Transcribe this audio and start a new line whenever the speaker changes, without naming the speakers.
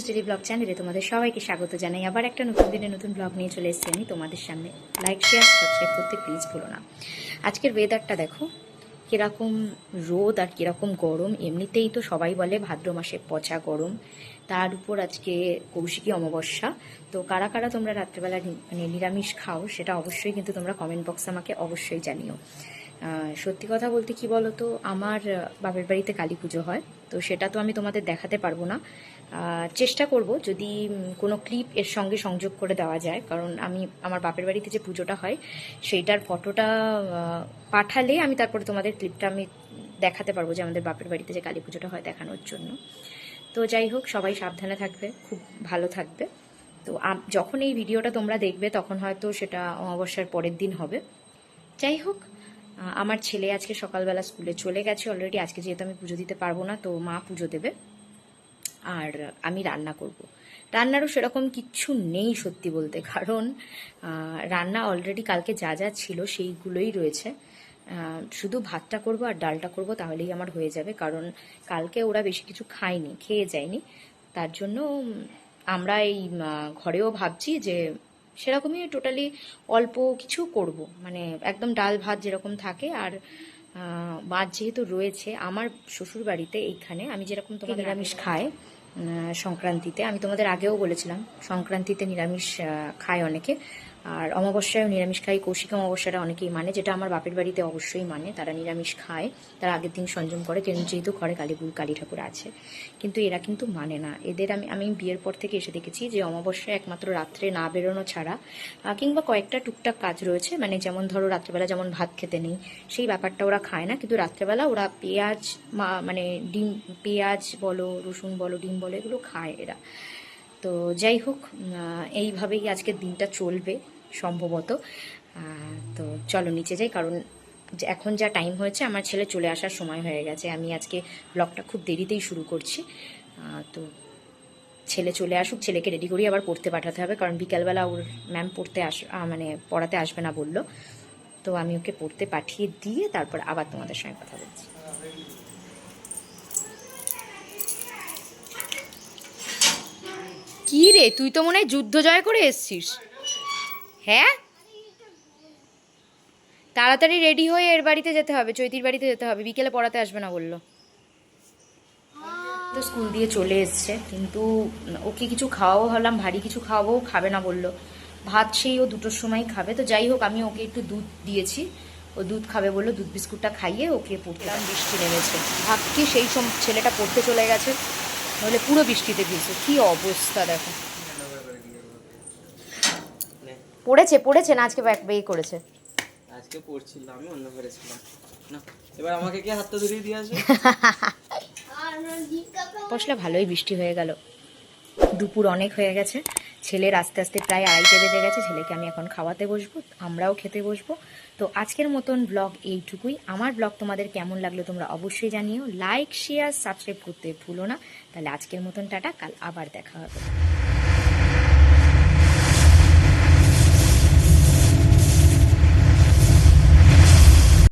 Moms daily blog চ্যানেলে তোমাদের সবাইকে স্বাগত জানাই। আবার একটা নতুন দিনে নতুন ব্লগ নিয়ে চলে এসেছি আমি তোমাদের সামনে। লাইক শেয়ার সাবস্ক্রাইব করতে প্লিজ ভুলো না। আজকের ওয়েদারটা দেখো কীরকম রোদ আর কীরকম গরম। এমনিতেই তো সবাই বলে ভাদ্র মাসে পচা গরম, তার উপর আজকে কৌশিকী অমাবস্যা। তো কারা কারা তোমরা রাত্রেবেলা মানে নিরামিষ খাও সেটা অবশ্যই কিন্তু তোমরা কমেন্ট বক্সে আমাকে অবশ্যই জানিও। সত্যি কথা বলতে কি বলো তো, আমার বাপের বাড়িতে কালী পুজো হয়, তো সেটা তো আমি তোমাদের দেখাতে পারবো না। চেষ্টা করব যদি কোনো ক্লিপ এর সঙ্গে সংযোগ করে দেওয়া যায়, কারণ আমি আমার বাপের বাড়িতে যে পুজোটা হয় সেইটার ফটোটা পাঠালে আমি তারপরে তোমাদের ক্লিপটা আমি দেখাতে পারবো যে আমাদের বাপের বাড়িতে যে কালী পুজোটা হয় দেখানোর জন্য। তো যাই হোক, সবাই সাবধানে থাকবে, খুব ভালো থাকবে। তো যখন এই ভিডিওটা তোমরা দেখবে তখন হয়তো সেটা অমাবস্যার পরের দিন হবে। যাই হোক, আমার ছেলে আজকে সকালবেলা স্কুলে চলে গেছে অলরেডি। আজকে যেহেতু আমি পুজো দিতে পারবো না, তো মা পুজো দেবে আর আমি রান্না করব। রান্নারও সেরকম কিচ্ছু নেই সত্যি বলতে, কারণ রান্না অলরেডি কালকে যা যা ছিল সেইগুলোই রয়েছে। শুধু ভাতটা করব আর ডালটা করব, তাহলেই আমার হয়ে যাবে। কারণ কালকে ওরা বেশি কিছু খায়নি, খেয়ে যায়নি, তার জন্য আমরা এই ঘরেও ভাবছি যে সেরকমই টোটালি অল্প কিছু করব, মানে একদম ডাল ভাত যেরকম থাকে। আর মাছ যেহেতু রয়েছে আমার শ্বশুর বাড়িতে, এইখানে আমি যেরকম তোমাদের নিরামিষ খাই সংক্রান্তিতে, আমি তোমাদের আগেও বলেছিলাম সংক্রান্তিতে নিরামিষ খায় অনেকে, আর অমাবস্যায় নিরামিষ খাই। কৌশিক অমাবস্যাটা অনেকেই মানে, যেটা আমার বাপের বাড়িতে অবশ্যই মানে, তারা নিরামিষ খায়, তারা আগের দিন সংযম করে, যেহেতু ঘরে কালী ঠাকুর আছে। কিন্তু এরা কিন্তু মানে না। এদের আমি বিয়ের পর থেকে এসে দেখেছি যে অমাবস্যায় একমাত্র রাত্রে না বেরোনো ছাড়া, কিংবা কয়েকটা টুকটাক কাজ রয়েছে, মানে যেমন ধরো রাত্রেবেলা যেমন ভাত খেতে নেই সেই ব্যাপারটা ওরা খায় না, কিন্তু রাত্রেবেলা ওরা পেঁয়াজ মানে ডিম, পেঁয়াজ বলো, রসুন বলো, ডিম বলো, এগুলো খায় এরা। তো যাই হোক, এইভাবেই আজকের দিনটা চলবে সম্ভবত। তো চলো নিচে যাই, কারণ এখন যা টাইম হয়েছে আমার ছেলে চলে আসার সময় হয়ে গেছে। আমি আজকে ব্লগটা খুব দেরিতেই শুরু করছি। তো ছেলে চলে আসুক, ছেলেকে রেডি করিয়ে আবার পড়তে পাঠাতে হবে, কারণ বিকালবেলা ওর ম্যাম মানে পড়াতে আসবে না বললো। তো আমি ওকে পড়তে পাঠিয়ে দিয়ে তারপর আবার তোমাদের সঙ্গে কথা বলছি। কি রে, তুই তো মনে হয় যুদ্ধ জয় করে এসছিস। হ্যাঁ, তাড়াতাড়ি রেডি হয়ে এর বাড়িতে যেতে হবে, চৈতির বাড়িতে যেতে হবে, বিকেলে পড়াতে আসবে না বললো। তো স্কুল দিয়ে চলে এসছে, কিন্তু ওকে কিছু খাওয়াও হলাম, ভারী কিছু খাওয়াবো, খাবে না বললো। ভাত সেই ও 2টোর সময় খাবে। তো যাই হোক, আমি ওকে একটু দুধ দিয়েছি, ও দুধ খাবে বললো, দুধ বিস্কুটটা খাইয়ে ওকে পড়লাম। বৃষ্টি নেমেছে, ভাবছি সেই সময় ছেলেটা পড়তে চলে গেছে, নইলে পুরো বৃষ্টিতে ভিজছে। কি অবস্থা দেখো। পড়েছে না আজকে করেছে।
আজকে পড়ছিলাম, আমি অন্য ঘরে ছিলাম না। এবার আমাকে কি হাতটা ধরিয়ে দিয়ে আসবে?
পশলা ভালোই বৃষ্টি হয়ে গেল। দুপুর অনেক হয়ে গেছে, ছেলের আস্তে আস্তে প্রায় 2:30 বেজে গেছে। ছেলেকে আমি এখন খাওয়াতে বসবো, আমরাও খেতে বসবো। তো আজকের মতন ব্লগ এইটুকুই। আমার ব্লগ তোমাদের কেমন লাগলো তোমরা অবশ্যই জানিও। লাইক শেয়ার সাবস্ক্রাইব করতে ভুলো না। তাহলে আজকের মতন টাটা, কাল আবার দেখা হবে।